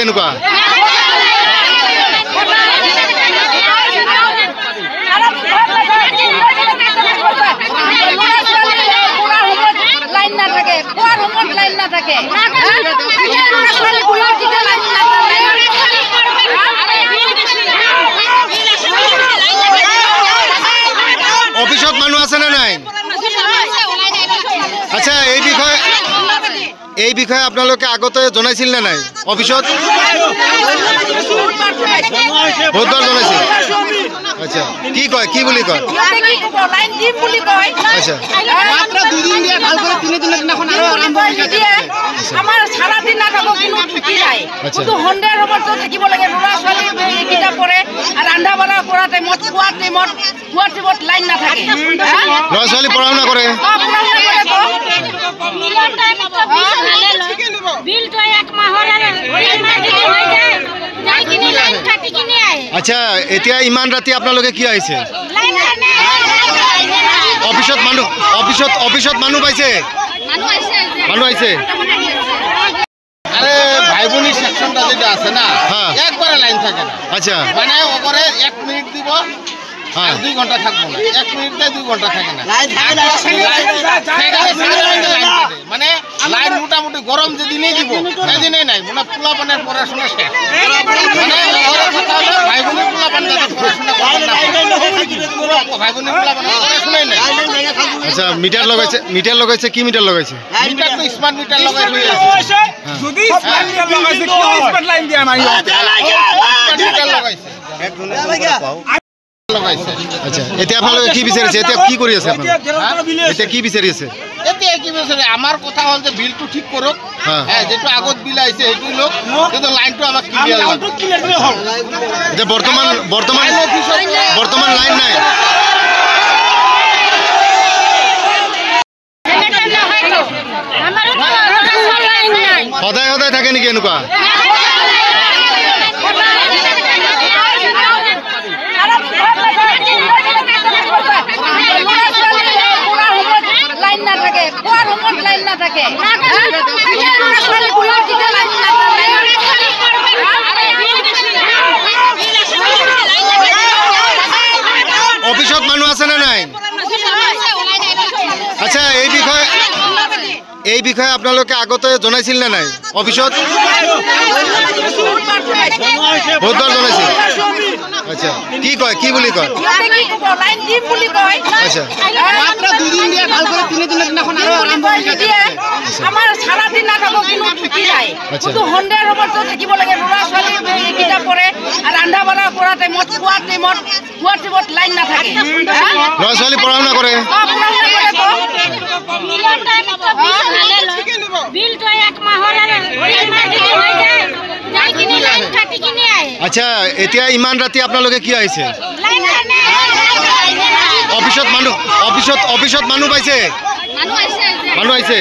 এনেকুৱা? লাইন না থাকে, কোয়ার হোমত লাইন না থাকে। অফিসত মানুহ আছে না নাই? আচ্ছা, এই বিষয়ে আপোনালোকে আগতে জনাইছিল না নাই অফিসত? বহুতবাৰ জনাইছিল। আচ্ছা, কি কয়, কি বুলি কয়? আচ্ছা, আমাৰ সাৰাদিন না থাকো কোনো ছুটি নাই, শুধু সন্ধিয়াৰ সময়ত থাকিব লাগে। ল'ৰা ছোৱালী কিতাপ পঢ়ে আৰু ৰন্ধা বঢ়া কৰা টাইমত, খোৱাৰ টাইমত লাইন নাথাকে। ল'ৰা ছোৱালী পঢ়া শুনা কৰে। আচ্ছা, এতিয়া ইমান ৰাতি আপোনালোকে কি আহিছে? অফিসত মানুহ পাইছে? মানুহ আহিছে। আরে ভাই বোনি সেকশনটা যেটা আছে না, একবারে লাইন থাকে না। আচ্ছা, মানে ওপরে 1 মিনিট দিব আর 2 ঘন্টা থাকবো না, 1 মিনিট দেয় 2 ঘন্টা থাকে না। মানে লাইন মোটামুটি গরম যেদিনই দিব সেদিনই নাই, মানে পোলা পানের পড়াশোনা শেষ। মানে ভাই বোনের পোলা পান পড়াশোনা ভাই বোনের পোলা পানের পড়াশোনাই নাই। আচ্ছা, মিটার লগাইছে কি মিটার লগাইছে? মিটার তো স্মার্ট মিটার লগাই হয়ে আছে। যদি স্মার্ট মিটার লগাইছে কি স্মার্ট লাইন দিয়া নাই? মিটার লগাইছে। আচ্ছা, এতিয়া আপোনালোকে কি বিচাৰিছে? এতিয়া কি কৰি আছে আপোনালোকে? এতিয়া কি বিচাৰি আছে? এতিয়া কি বিচাৰে? আমাৰ কথা হ'ল যে বিলটো ঠিক কৰক, যেটো আগত বিল আহিছে সেইটো লোক, কিন্তু লাইনটো আমাক ক্লিয়াৰ লাগে। এতিয়া বৰ্তমান লাইন নাই। সদায় থাকে নেকি এনেকুৱা? লাইন না থাকে, কোয়ার হোমত লাইন না থাকে। অফিসত মানুহ আছে না নাই? আচ্ছা, এই বিষয়ে আপোনালোকে আগতে জনাইছিল না নাই অফিসত? বহুতবাৰ জনাইছিল। আচ্ছা, কি কয়, কি বুলি কয়? আচ্ছা, আমাৰ সাৰাদিন না থাকো কোনো ছুটি নাই, শুধু সন্ধিয়াৰ সময়ত থাকিব লাগে। ল'ৰা ছোৱালী কিতাপ পঢ়ে আৰু ৰন্ধা বঢ়া কৰা টাইমত, খোৱাৰ টাইমত লাইন নাথাকে। ল'ৰা ছোৱালী পঢ়া শুনা কৰে। আচ্ছা, এতিয়া ইমান ৰাতি আপোনালোকে কি আহিছে? অফিসত মানুহ পাইছে? মানুহ আহিছে।